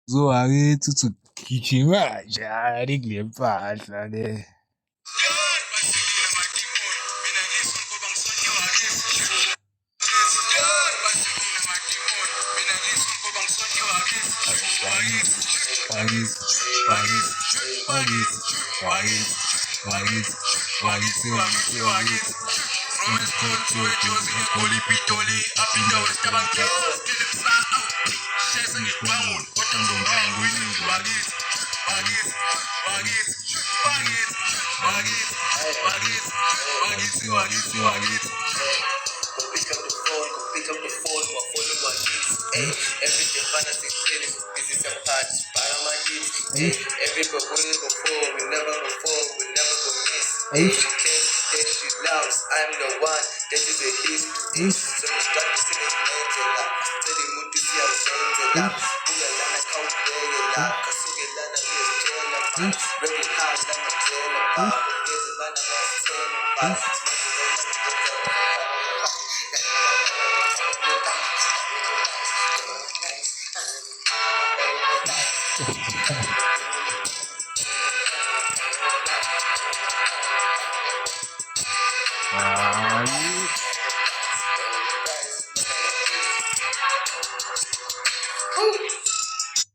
So angithi gijima njani kule mpahla le. Pick up the phone, my phone in my kids. Hey, everything fantastic, really. This is some parts, para my kids. Hey, every go phone, we never go phone, we never go miss. Hey, she came, then she loves, I'm the one, that is a hit. Hey, so we start to sing it, Angela. Tell the mood to see how Angela. Bula lana count Angela. Kasuke lana be a Angela. Very hard lana Angela. There's a lana that's Angela.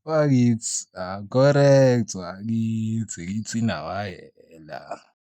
Wakithi, correct wakithi, ngithi nawayela.